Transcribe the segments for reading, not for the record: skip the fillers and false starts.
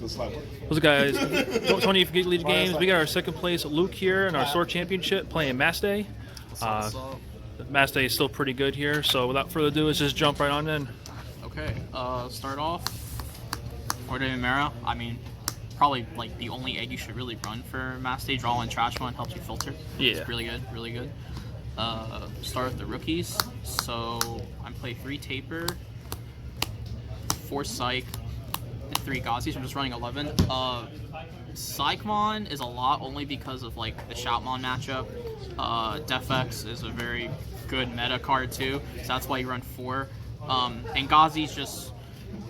What's up, guys? Tony from Geek League Games. We got our second place Luke here in our Sword Championship playing Maste. Maste is still pretty good here, so without further ado, let's just jump right on in. Okay, start off. Ordinary Mara. I mean, probably like the only egg you should really run for Maste. Draw one Trash One helps you filter. Yeah. It's really good, really good. Start with the rookies. So I play 3 Taper, 4 Psych, and 3 Gazis. I'm just running 11. Psychmon is a lot only because of like the Shoutmon matchup. Defex is a very good meta card too, so that's why you run 4. And Gazi's just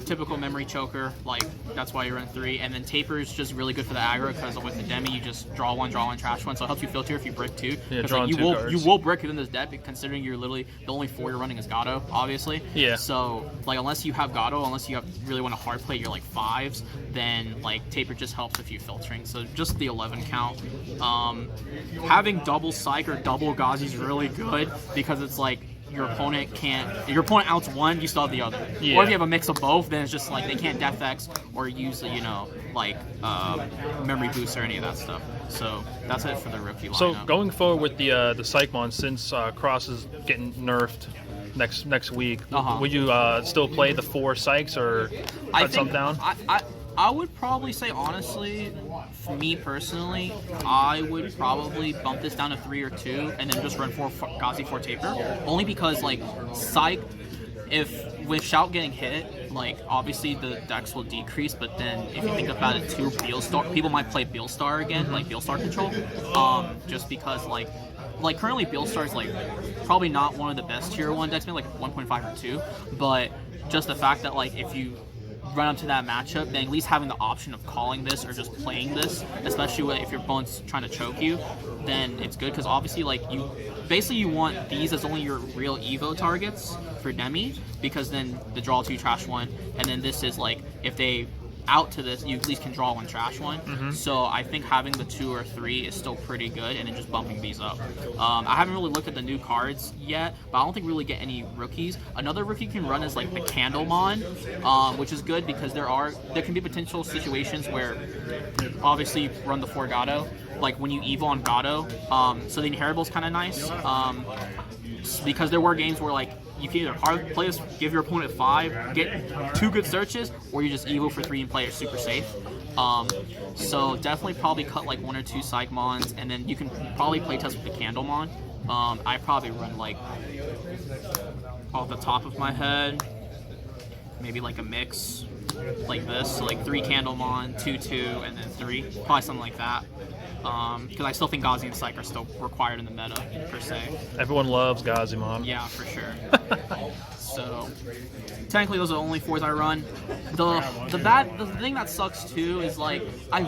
typical memory choker, like that's why you run 3. And then Taper is just really good for the aggro because with the Demi you just draw one, Trash One, so it helps you filter if you brick 2. Yeah, like, you will brick within this deck considering you're literally the only 4 you're running is Gato, obviously. Yeah. So like unless you have Gato, unless you really want to hard play your like 5s, then like Taper just helps if you filtering. So just the 11 count. Having double Psych or double Gazi is really good because it's like your opponent outs one, you still have the other. Yeah. Or if you have a mix of both, then it's just like they can't Death X or use like memory boost or any of that stuff. So that's it for the rookie lineup. So going forward with the Psychmon, since Cross is getting nerfed next week, would you still play the 4 Psychs or cut some down? I would probably say, honestly, for me personally, I would probably bump this down to 3 or 2 and then just run 4 Gazi 4 Taper. Only because, like, Psych, with Shout getting hit, like, obviously the dex will decrease, but then if you think about it too, Beelstar, people might play Beelstar again, like Beelstar control, just because, like currently Beelstar is, like, probably not one of the best tier 1 decks, maybe like 1.5 or 2, but just the fact that, like, if you run up to that matchup, then at least having the option of calling this or just playing this, especially if your opponent's trying to choke you, then it's good because obviously like you want these as only your real Evo targets for Demi, because then the draw 2 Trash One, and then this is like if they out to this, you at least can draw 1 Trash One. So I think having the 2 or 3 is still pretty good, and then just bumping these up. I haven't really looked at the new cards yet, but I don't think we really get any rookies. Another rookie you can run is like the Candlemon, which is good because there can be potential situations where obviously you run the 4 Gato, like when you Evo on Gato, so the inheritable is kind of nice, because there were games where like you can either hard play this, give your opponent 5, get 2 good searches, or you just Evo for 3 and play it super safe. So definitely probably cut like 1 or 2 Psychmons, and then you can probably play test with the Candlemon. I probably run like, off the top of my head, maybe like a mix like this, so like 3 Candlemon, 2, and then 3, probably something like that. Because I still think Gazi and Psych are still required in the meta, per se. Everyone loves Gazimon. Yeah, for sure. So, technically those are the only 4s I run. The thing that sucks too is like, I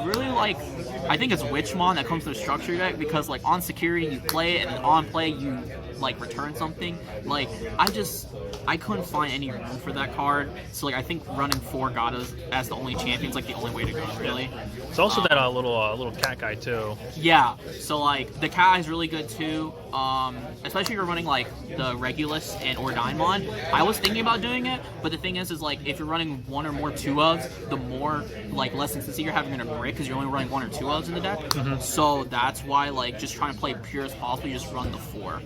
think it's Witchmon that comes to the structure deck, because like on security you play it, and then on play you like return something. Like, I couldn't find any room for that card, so like I think running 4 Gatos as the only champion is like the only way to go, really. It's also that little cat guy too. Yeah, so like the cat is really good too, especially if you're running like the Regulus and or Daimon. I was thinking about doing it, but the thing is like if you're running 1 or more 2-ofs, the more like less instancy you're having in a break because you're only running 1 or 2-ofs in the deck. So that's why like just trying to play pure as possible, you just run the 4.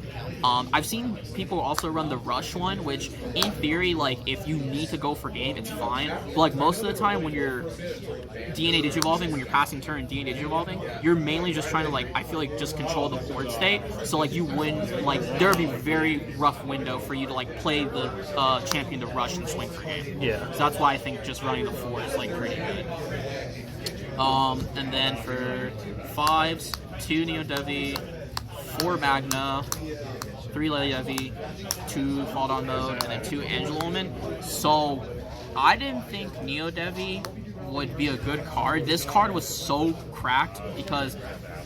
I've seen people also run the Rush one, which in theory, like if you need to go for game, it's fine. But like most of the time when you're DNA Digivolving, when you're passing turn DNA Digivolving, you're mainly just trying to like, I feel like just control the board state. So like you wouldn't, like there would be a very rough window for you to like play the champion to rush and swing for game. Yeah. So that's why I think just running the 4 is like pretty good. And then for 5s, 2 Neo Devi, 4 Magna, 3 Lady Devi, 2 Fall Down Mode, and then 2 Angel Woman. So I didn't think Neo Devi would be a good card. This card was so cracked because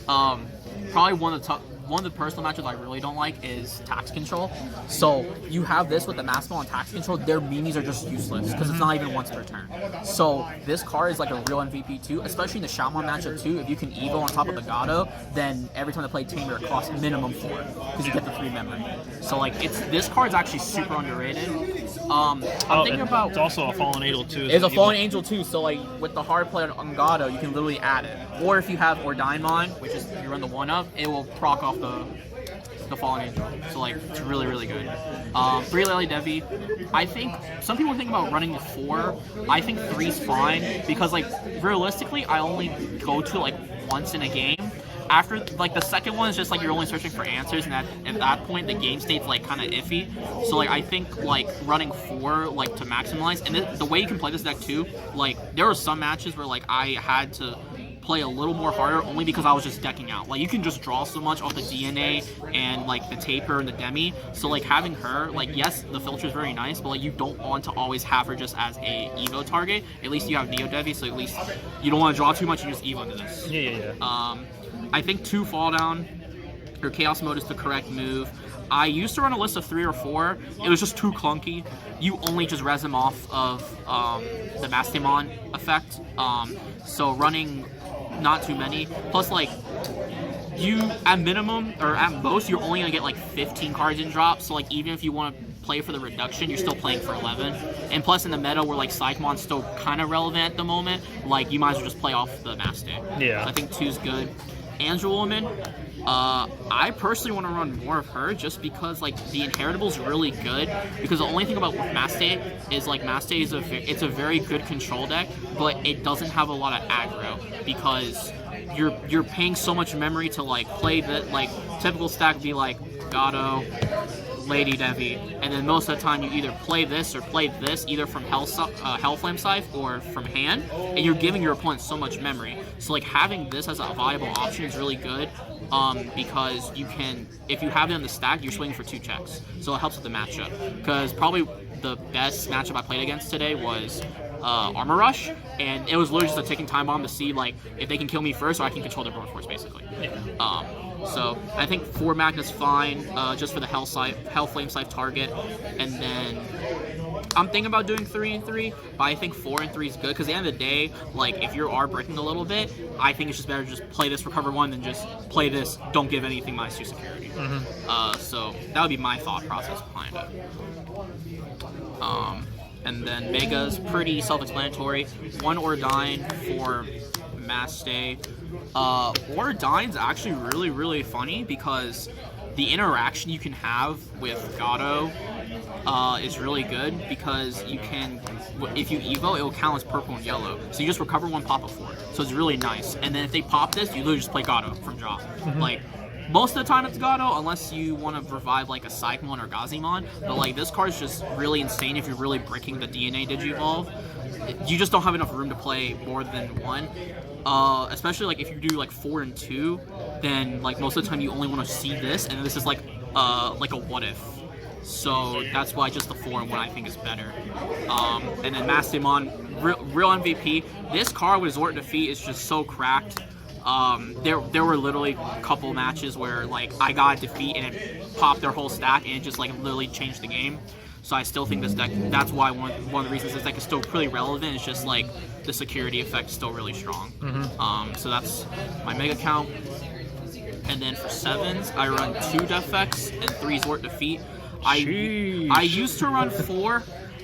probably one of the personal matches I really don't like is tax control. So you have this with the Mastemon tax control, their minis are just useless because it's not even once per turn. So this card is like a real MVP too, especially in the Shaman matchup too. If you can Evo on top of the Gato, then every time they play Tamer it costs minimum 4 because you get the 3 memory. So like this card's actually super underrated. I'm thinking about. It's also a Fallen Angel too. It's a Fallen Angel too, so like with the hard play on Gato, you can literally add it. Or if you have Digimon, which is you run the 1-up, it will proc off the Fallen Angel. So like it's really, really good. 3 Lily Devi. I think some people think about running the 4. I think 3's fine because like realistically I only go to like once in a game. After like the second one is just like you're only searching for answers, and at that point the game state's like kind of iffy. So like I think like running 4 like to maximize, and the way you can play this deck too, like there were some matches where like I had to play a little more harder only because I was just decking out. Like you can just draw so much off the DNA and like the Taper and the Demi. So like having her, like yes, the filter is very nice, but like you don't want to always have her just as a Evo target. At least you have Neo Devi, so at least you don't want to draw too much and just Evo into this. Yeah. I think 2 Fall Down or Chaos Mode is the correct move. I used to run a list of 3 or 4. It was just too clunky. You only just res him off of the Mastemon effect. So running not too many. Plus, like, you, at minimum, or at most, you're only going to get, like, 15 cards in drop. So, like, even if you want to play for the reduction, you're still playing for 11. And plus, in the meta where, like, Psychmon's still kind of relevant at the moment, like, you might as well just play off the Master. Yeah. So I think 2's good. Angel Woman, I personally want to run more of her just because like the inheritable is really good, because the only thing about Maste is like Maste is it's a very good control deck, but it doesn't have a lot of aggro because you're paying so much memory to like play that. Like typical stack would be like Gato, Lady Devi, and then most of the time you either play this or play this, either from Hellflame Scythe or from hand, and you're giving your opponent so much memory. So like having this as a viable option is really good, because you can, if you have it on the stack, you're swinging for 2 checks, so it helps with the matchup. Because probably the best matchup I played against today was Armor Rush, and it was literally just a ticking time bomb to see like if they can kill me first or I can control their Brute Force basically. So I think 4 Magna's fine, just for the Hellflame Scythe target, and then I'm thinking about doing 3 and 3, but I think 4 and 3 is good because at the end of the day, like if you are breaking a little bit, I think it's just better to just play this recover 1 than just play this don't give anything -2 security. So that would be my thought process behind it. And then Mega's pretty self-explanatory. 1 Ordyne for Maste. Ordyne's actually really, really funny because the interaction you can have with Gato is really good because you can, if you Evo, it will count as purple and yellow. So you just recover 1, pop a 4. So it's really nice. And then if they pop this, you literally just play Gato from drop. Like, most of the time it's Gato, unless you want to revive like a Psychmon or Gazimon. But like this card is just really insane if you're really breaking the DNA Digivolve. You just don't have enough room to play more than 1. Especially like if you do like 4 and 2, then like most of the time you only want to see this, and this is like a what if. So that's why just the 4 and 1 I think is better. And then Mastemon, real MVP. This card with Zort Defeat is just so cracked. There were literally a couple matches where like I got a defeat and it popped their whole stack and it just like literally changed the game. So I still think this deck, that's why one of the reasons this deck is still pretty relevant is just like the security effect is still really strong. So that's my mega count. And then for 7s, I run 2 Defects and 3 Zort Defeat. I used to run 4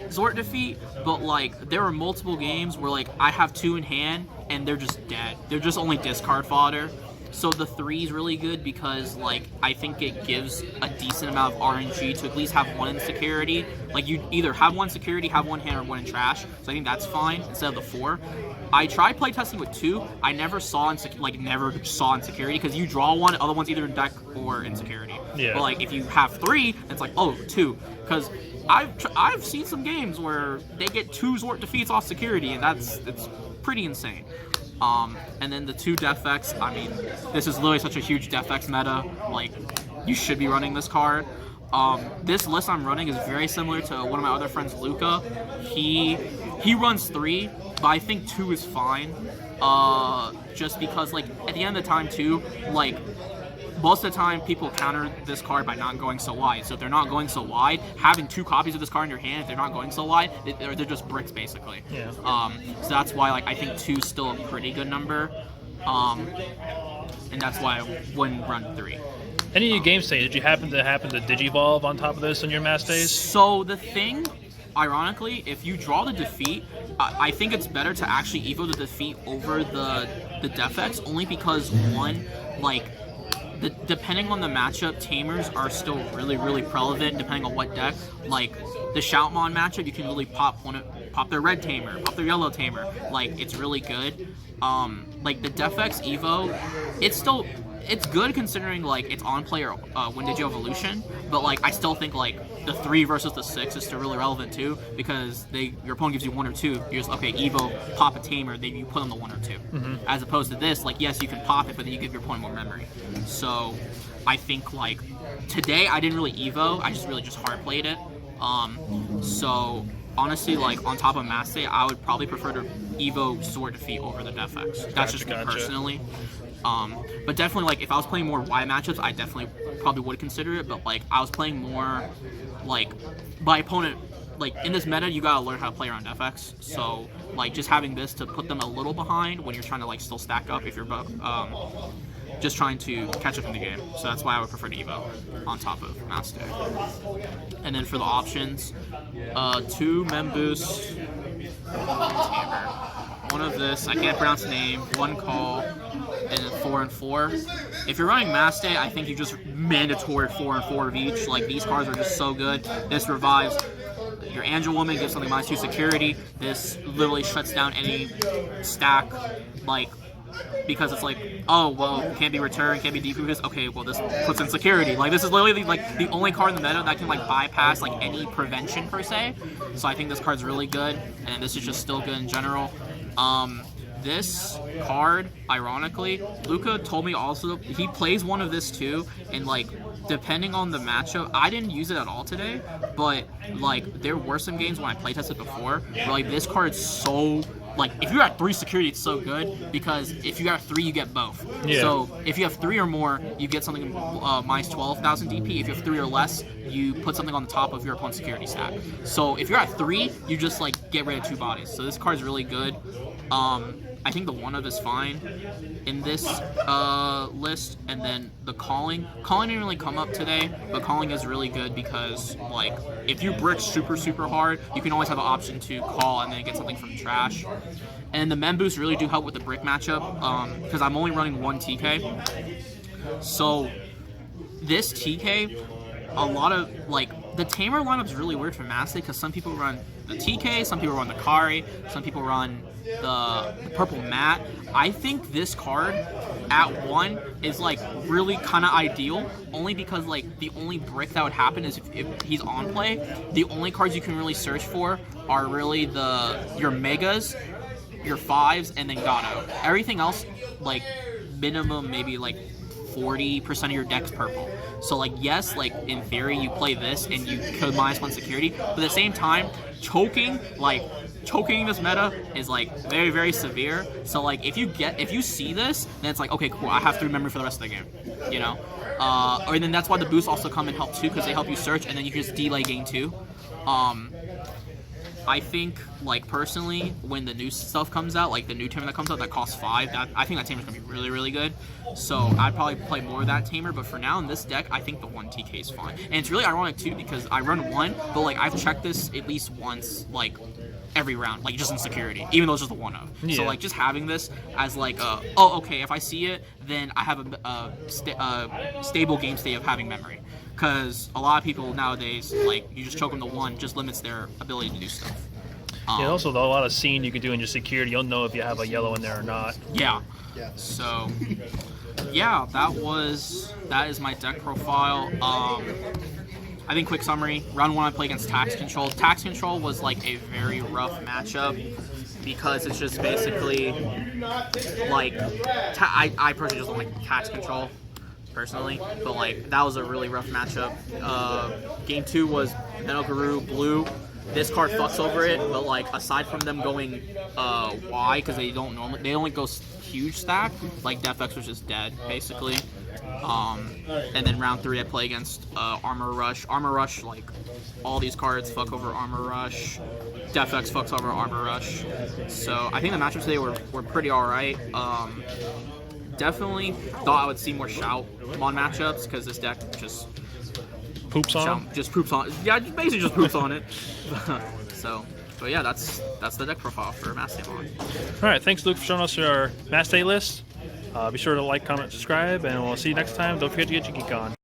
Zort Defeat, but like there were multiple games where like I have 2 in hand and they're just dead. They're just only discard fodder. So the 3 is really good because like I think it gives a decent amount of RNG to at least have 1 in security. Like you either have 1 security, have 1 hand, or 1 in trash. So I think that's fine instead of the 4. I tried playtesting with 2. I never saw in security because you draw 1, other one's either in deck or in security. Yeah. But like if you have 3, it's like 2 because I've seen some games where they get 2 Zort Defeats off security, and it's pretty insane. And then the 2 Defects, I mean, this is literally such a huge Defects meta, like, you should be running this card. This list I'm running is very similar to one of my other friends, Luca. He runs 3, but I think 2 is fine, just because, like, at the end of the time, too, like, most of the time, people counter this card by not going so wide. So if they're not going so wide, having 2 copies of this card in your hand, if they're not going so wide, they're just bricks, basically. Yeah. So that's why, like, I think 2 is still a pretty good number. And that's why I wouldn't run 3. Any of your game stays, did you happen to Digivolve on top of this in your mass days? So the thing ironically, if you draw the defeat, I think it's better to actually evo the defeat over the Defex, only because one, like, depending on the matchup, tamers are still really, really relevant depending on what deck. Like the Shoutmon matchup, you can really pop their red tamer, pop their yellow tamer. Like it's really good. Like the Defex Evo, it's good considering like it's on player when Digio Evolution, but like I still think like the 3 versus the 6 is still really relevant too, because your opponent gives you 1 or 2, you're just okay, Evo, pop a tamer, then you put on the 1 or 2. As opposed to this, like yes, you can pop it, but then you give your opponent more memory. So I think like today I didn't really Evo, I just really hard played it. So honestly, like on top of Master, I would probably prefer to Evo Sword Defeat over the Defex. That's just me personally. But definitely, like if I was playing more Y matchups, I definitely probably would consider it. But like I was playing more, like my opponent, like in this meta, you gotta learn how to play around Defex. So like just having this to put them a little behind when you're trying to like still stack up if you're just trying to catch up in the game. So that's why I would prefer to Evo on top of Master. And then for the options, 2 Memboost, one of this, I can't pronounce the name, 1 Call, and then 4 and 4. If you're running Master, I think you just mandatory 4 and 4 of each. Like these cards are just so good. This revives your Angel Woman, gives something -2 security. This literally shuts down any stack, like, because it's like, oh, well, can't be returned, can't be defused. Okay, well, this puts in security. Like, this is literally, like, the only card in the meta that can, like, bypass, like, any prevention, per se. So I think this card's really good, and this is just still good in general. This card, ironically, Luca told me also, he plays one of this, too, and, like, depending on the matchup, I didn't use it at all today, but, like, there were some games when I playtested before, where, like, this card's so... Like, if you're at 3 security, it's so good, because if you got 3, you get both. Yeah. So, if you have 3 or more, you get something minus 12,000 DP. If you have 3 or less, you put something on the top of your opponent's security stack. So, if you're at 3, you just, like, get rid of 2 bodies. So, this card's really good. I think the 1-of is fine in this list, and then the Calling. Calling didn't really come up today, but Calling is really good because, like, if you brick super, super hard, you can always have an option to call and then get something from trash. And the Memboost really do help with the brick matchup, because I'm only running 1 TK. So, this TK, a lot of, like, the Tamer lineup's really weird for Master, because some people run the TK, some people run the Kari, some people run the purple mat. I think this card at 1 is like really kind of ideal, only because like the only brick that would happen is if he's on play. The only cards you can really search for are really your megas, your 5s, and then Gato. Everything else, like minimum maybe like 40% of your deck's purple. So like yes, like in theory you play this and you could -1 security, but at the same time choking this meta is like very, very severe. So like if you see this, then it's like, okay, cool, I have 3 memory for the rest of the game, you know. Or then that's why the boosts also come and help too, because they help you search and then you can just delay game 2. I think, like, personally, when the new stuff comes out, like the new tamer that comes out that costs 5, I think that tamer's gonna be really, really good. So I'd probably play more of that tamer, but for now in this deck, I think the 1 TK is fine. And it's really ironic too, because I run 1, but like I've checked this at least once, like every round, like just in security, even though it's just a 1-of. Yeah. So like just having this as like oh, okay, if I see it, then I have a stable game state of having memory. Because a lot of people nowadays, like, you just choke them to 1, just limits their ability to do stuff. Yeah, also, a lot of seeing you can do in your security, you'll know if you have a yellow in there or not. Yeah. So, yeah, that is my deck profile. I think quick summary, round 1 I play against Tax Control. Tax Control was, like, a very rough matchup, because it's just basically, like, I personally just don't like Tax Control, personally, but like that was a really rough matchup. Game 2 was Metal Guru Blue. This card fucks over it, but like aside from them going Y, because they only go huge stack, like Defex was just dead basically. And then round 3 I play against Armor Rush. Armor Rush, like all these cards fuck over Armor Rush. Defex fucks over Armor Rush. So I think the matchups today were pretty alright. Definitely thought I would see more Shoutmon matchups, because this deck just poops on him? Just poops on it. Yeah, basically just poops on it. But yeah, that's the deck profile for Mastemon. All right, thanks, Luke, for showing us your Mass Day list. Be sure to like, comment, subscribe, and we'll see you next time. Don't forget to get your geek on.